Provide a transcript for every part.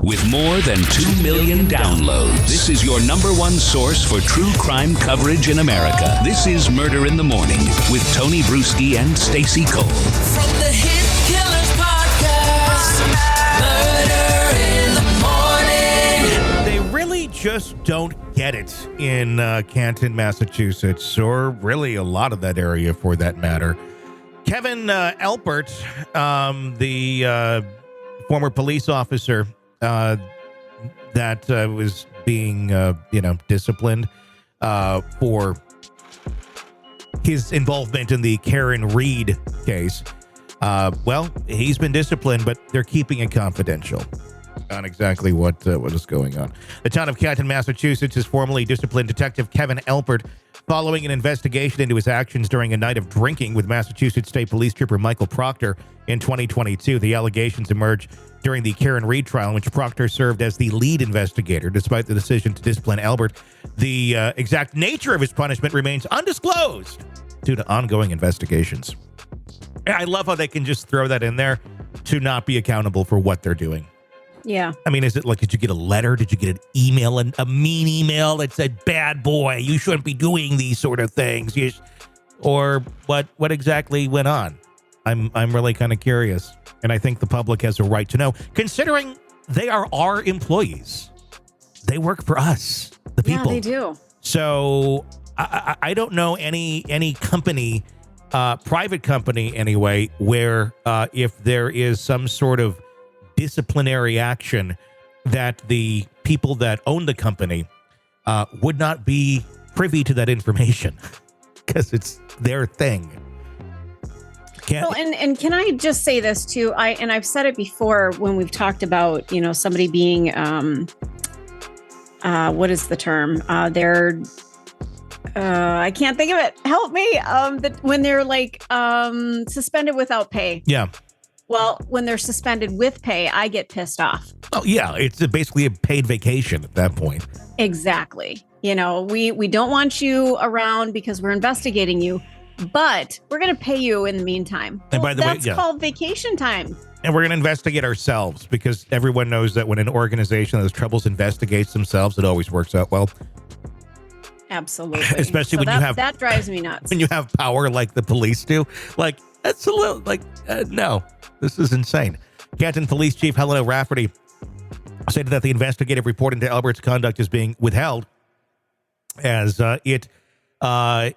With more than 2 million downloads, this is your number one source for true crime coverage in America. This is Murder in the Morning with Tony Bruschi and Stacey Cole. From the Hit Killers Podcast, Murder in the Morning. They really just don't get it in Canton, Massachusetts, or really a lot of that area for that matter. Kevin Elpert, the former police officer that was being, disciplined for his involvement in the Karen Reed case. He's been disciplined, but they're keeping it confidential on exactly what is going on. The town of Canton, Massachusetts, has formally disciplined Detective Kevin Elpert following an investigation into his actions during a night of drinking with Massachusetts State Police Trooper Michael Proctor in 2022. The allegations emerged during the Karen Reed trial, in which Proctor served as the lead investigator. Despite the decision to discipline Elpert, the exact nature of his punishment remains undisclosed due to ongoing investigations. I love how they can just throw that in there to not be accountable for what they're doing. Yeah. I mean, is it like, did you get a letter? Did you get an email, a mean email that said, bad boy, you shouldn't be doing these sort of things? Or what exactly went on? I'm really kind of curious. And I think the public has a right to know, considering they are our employees. They work for us, the people. Yeah, they do. So I don't know any company, private company anyway, where if there is some sort of disciplinary action that the people that own the company would not be privy to that information because it's their thing. And can I just say this too? I've said it before when we've talked about, somebody being, what is the term? They're, I can't think of it. Help me. When they're like suspended without pay. Yeah. Well, when they're suspended with pay, I get pissed off. Oh, yeah. It's basically a paid vacation at that point. Exactly. We don't want you around because we're investigating you, but we're going to pay you in the meantime. And by the way, that's called vacation time. And we're going to investigate ourselves because everyone knows that when an organization that has troubles investigates themselves, it always works out well. Absolutely. Especially when you have... That drives me nuts. When you have power like the police do. Like, that's a little... no. This is insane. Canton Police Chief Helena Rafferty stated that the investigative report into Elpert's conduct is being withheld as it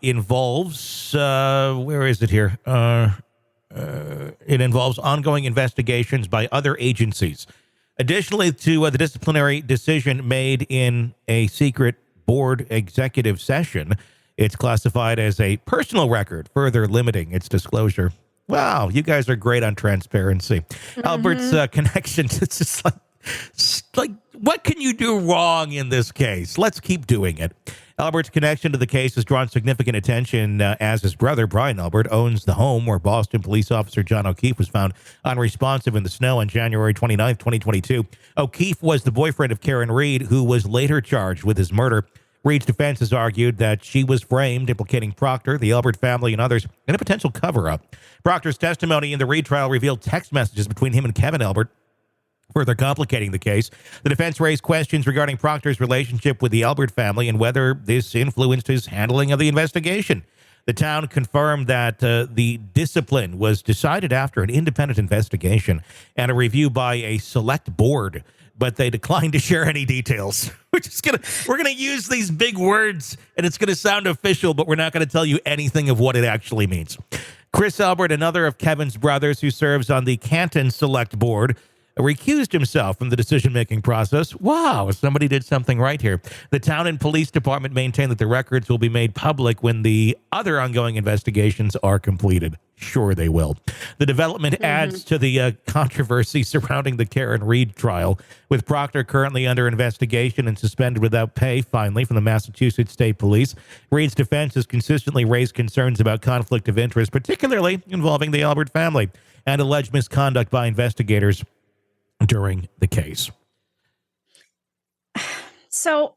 involves, where is it here? It involves ongoing investigations by other agencies. Additionally to the disciplinary decision made in a secret board executive session, it's classified as a personal record, further limiting its disclosure. Wow, you guys are great on transparency. Mm-hmm. Elpert's connection, it's just like, what can you do wrong in this case? Let's keep doing it. Elpert's connection to the case has drawn significant attention as his brother, Brian Elpert, owns the home where Boston police officer John O'Keefe was found unresponsive in the snow on January 29th, 2022. O'Keefe was the boyfriend of Karen Reed, who was later charged with his murder. Reed's defense has argued that she was framed, implicating Proctor, the Elpert family, and others in a potential cover-up. Proctor's testimony in the Reed trial revealed text messages between him and Kevin Elpert, further complicating the case. The defense raised questions regarding Proctor's relationship with the Elpert family and whether this influenced his handling of the investigation. The town confirmed that the discipline was decided after an independent investigation and a review by a select board, but they declined to share any details. We're gonna use these big words, and it's gonna sound official, but we're not gonna tell you anything of what it actually means. Chris Elpert, another of Kevin's brothers who serves on the Canton Select Board, recused himself from the decision-making process. Wow, somebody did something right here. The town and police department maintain that the records will be made public when the other ongoing investigations are completed. Sure they will. The development adds to the controversy surrounding the Karen Reed trial, with Proctor currently under investigation and suspended without pay, finally, from the Massachusetts State Police. Reed's defense has consistently raised concerns about conflict of interest, particularly involving the Elpert family, and alleged misconduct by investigators during the case. So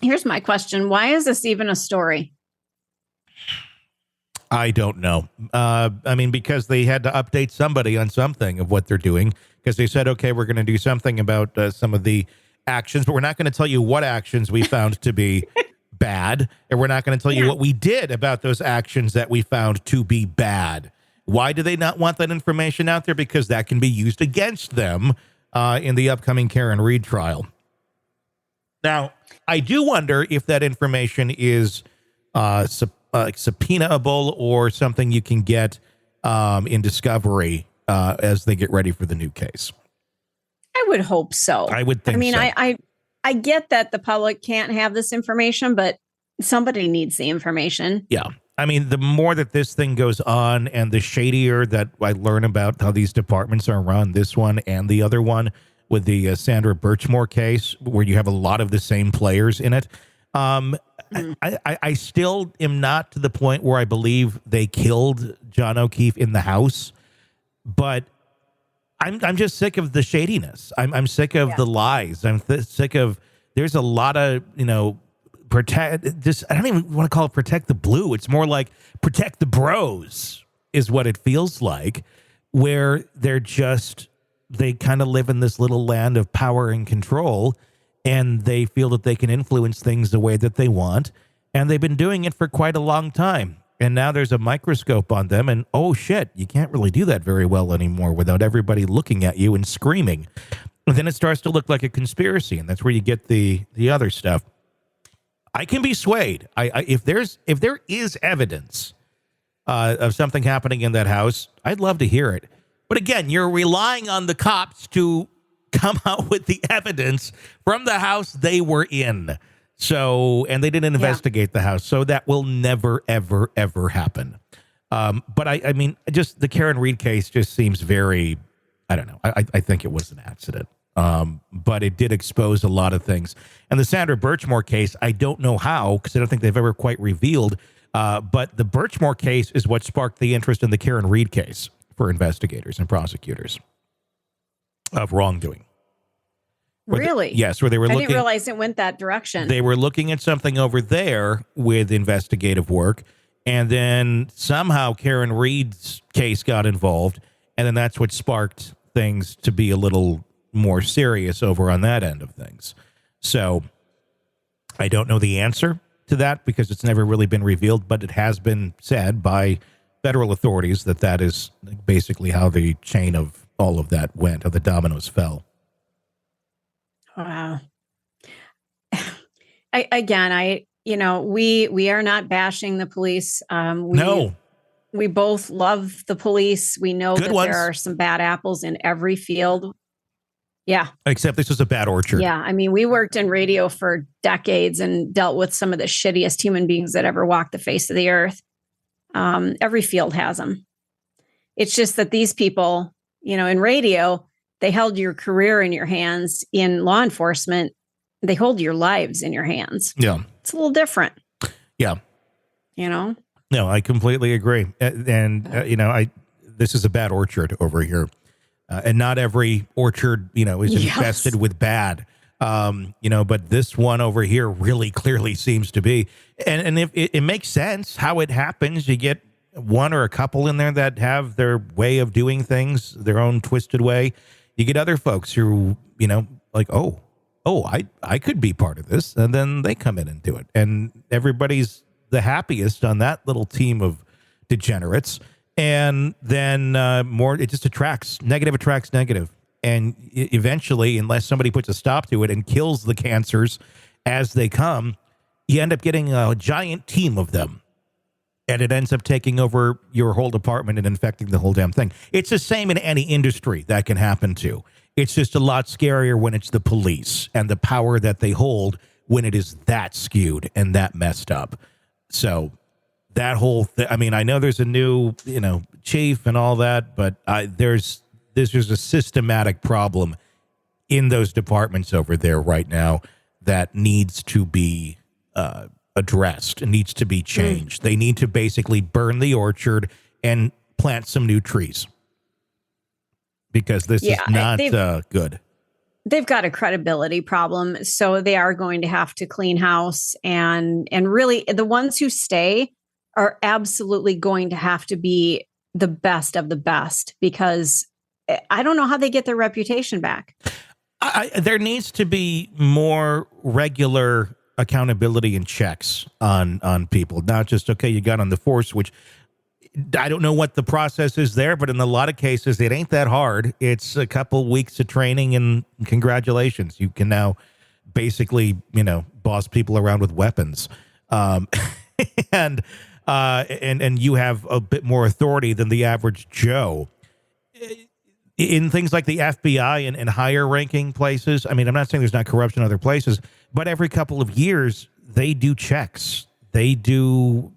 here's my question. Why is this even a story? I don't know. I mean, because they had to update somebody on something of what they're doing, because they said, okay, we're going to do something about some of the actions, but we're not going to tell you what actions we found to be bad, and we're not going to tell you what we did about those actions that we found to be bad. Why do they not want that information out there? Because that can be used against them in the upcoming Karen Reed trial. Now, I do wonder if that information is subpoenaable or something you can get in discovery as they get ready for the new case. I would hope so. I would think so. I get that the public can't have this information, but somebody needs the information. Yeah. I mean, the more that this thing goes on and the shadier that I learn about how these departments are run, this one and the other one with the Sandra Birchmore case, where you have a lot of the same players in it. I still am not to the point where I believe they killed John O'Keefe in the house, but I'm just sick of the shadiness. I'm sick of the lies. I'm sick of, there's a lot of, protect this. I don't even want to call it protect the blue. It's more like protect the bros is what it feels like, where they kind of live in this little land of power and control, and they feel that they can influence things the way that they want. And they've been doing it for quite a long time. And now there's a microscope on them, and oh shit, you can't really do that very well anymore without everybody looking at you and screaming. And then it starts to look like a conspiracy, and that's where you get the other stuff. I can be swayed. If there is evidence of something happening in that house, I'd love to hear it. But again, you're relying on the cops to come out with the evidence from the house they were in. So, and they didn't investigate the house. So that will never, ever, ever happen. But I mean, just the Karen Reed case just seems very, I don't know. I think it was an accident. But it did expose a lot of things. And the Sandra Birchmore case, I don't know how, because I don't think they've ever quite revealed. But the Birchmore case is what sparked the interest in the Karen Reed case for investigators and prosecutors of wrongdoing. Really? Yes, where they were looking. I didn't realize it went that direction. They were looking at something over there with investigative work, and then somehow Karen Reed's case got involved, and then that's what sparked things to be a little more serious over on that end of things. So I don't know the answer to that because it's never really been revealed, but it has been said by federal authorities that is basically how the chain of all of that went, how the dominoes fell. Wow. We are not bashing the police. No. We both love the police. We know Good that ones. there are some bad apples in every field. Yeah. Except this was a bad orchard. Yeah. I mean, we worked in radio for decades and dealt with some of the shittiest human beings that ever walked the face of the earth. Every field has them. It's just that these people, in radio, they held your career in your hands. In law enforcement, they hold your lives in your hands. Yeah. It's a little different. Yeah. No, I completely agree. This is a bad orchard over here. And not every orchard, is infested with bad. But this one over here really clearly seems to be. And if it makes sense how it happens, you get one or a couple in there that have their way of doing things, their own twisted way. You get other folks who, like, I could be part of this. And then they come in and do it. And everybody's the happiest on that little team of degenerates. And then it just attracts negative. And eventually, unless somebody puts a stop to it and kills the cancers as they come, you end up getting a giant team of them. And it ends up taking over your whole department and infecting the whole damn thing. It's the same in any industry that can happen to. It's just a lot scarier when it's the police and the power that they hold when it is that skewed and that messed up. So that whole thing, I mean, I know there's a new, chief and all that, but there's a systematic problem in those departments over there right now that needs to be addressed and needs to be changed. They need to basically burn the orchard and plant some new trees because this is not good. They've got a credibility problem, so they are going to have to clean house, and really the ones who stay are absolutely going to have to be the best of the best, because I don't know how they get their reputation back. There needs to be more regular accountability and checks on people, not just, okay, you got on the force, which I don't know what the process is there, but in a lot of cases, it ain't that hard. It's a couple weeks of training and congratulations. You can now basically, boss people around with weapons. And you have a bit more authority than the average Joe. In things like the FBI and higher ranking places, I mean, I'm not saying there's not corruption in other places, but every couple of years, they do checks. They do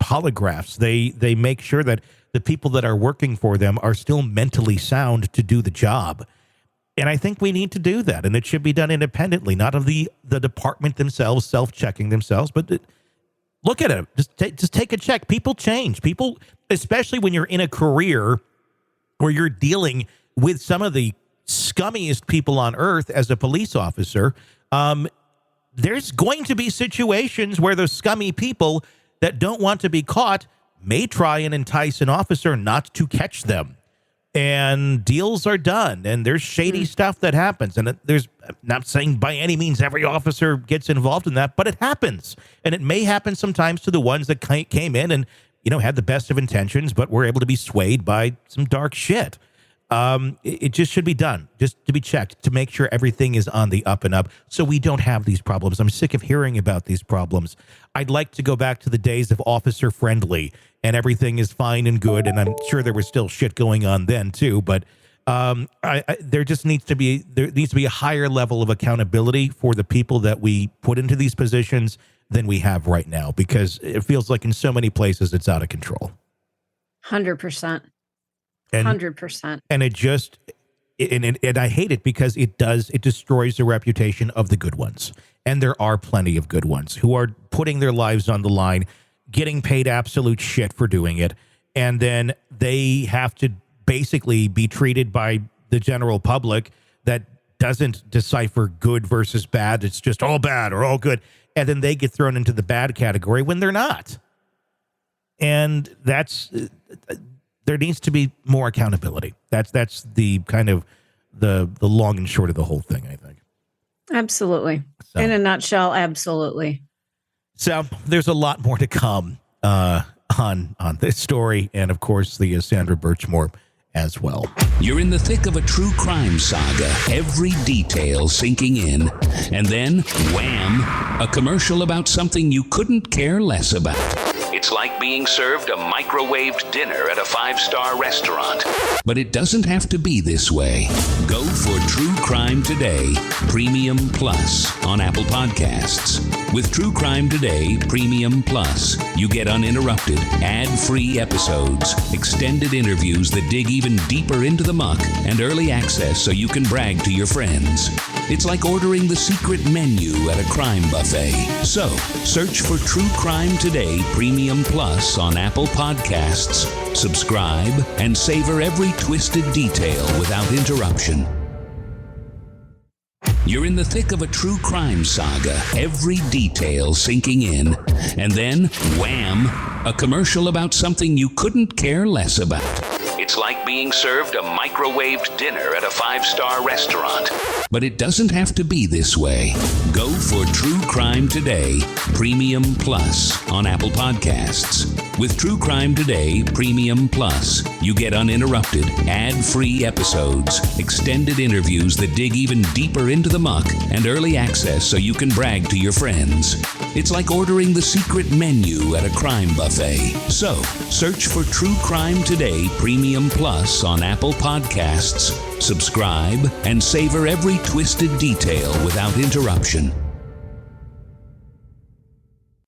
polygraphs. They make sure that the people that are working for them are still mentally sound to do the job. And I think we need to do that. And it should be done independently, not of the department themselves, self-checking themselves, but look at it. Just take a check. People change. People, especially when you're in a career where you're dealing with some of the scummiest people on earth as a police officer, there's going to be situations where those scummy people that don't want to be caught may try and entice an officer not to catch them. And deals are done, and there's shady stuff that happens. And there's, I'm not saying by any means every officer gets involved in that, but it happens. And it may happen sometimes to the ones that came in and, had the best of intentions, but were able to be swayed by some dark shit. It just should be done, just to be checked, to make sure everything is on the up and up so we don't have these problems. I'm sick of hearing about these problems. I'd like to go back to the days of officer friendly and everything is fine and good. And I'm sure there was still shit going on then too, but there needs to be a higher level of accountability for the people that we put into these positions than we have right now, because it feels like in so many places it's out of control. 100%. 100%. And it just, and I hate it because it destroys the reputation of the good ones. And there are plenty of good ones who are putting their lives on the line, getting paid absolute shit for doing it. And then they have to basically be treated by the general public that doesn't decipher good versus bad. It's just all bad or all good. And then they get thrown into the bad category when they're not. And there needs to be more accountability. That's the kind of the long and short of the whole thing, I think. Absolutely. So, in a nutshell, absolutely. So there's a lot more to come on this story, and of course the Sandra Birchmore as well. You're in the thick of a true crime saga, every detail sinking in, and then, wham, a commercial about something you couldn't care less about. It's like being served a microwaved dinner at a 5-star restaurant. But it doesn't have to be this way. Go for True Crime Today Premium Plus on Apple Podcasts. With True Crime Today Premium Plus, you get uninterrupted, ad-free episodes, extended interviews that dig even deeper into the muck, and early access so you can brag to your friends. It's like ordering the secret menu at a crime buffet. So, search for True Crime Today Premium Plus on Apple Podcasts, subscribe, and savor every twisted detail without interruption. You're in the thick of a true crime saga, every detail sinking in, and then, wham, a commercial about something you couldn't care less about. It's like being served a microwaved dinner at a 5-star restaurant. But it doesn't have to be this way. Go for True Crime Today Premium Plus on Apple Podcasts. With True Crime Today Premium Plus, you get uninterrupted, ad-free episodes, extended interviews that dig even deeper into the muck, and early access so you can brag to your friends. It's like ordering the secret menu at a crime buffet. So, search for True Crime Today Premium Plus on Apple Podcasts, subscribe, and savor every twisted detail without interruption.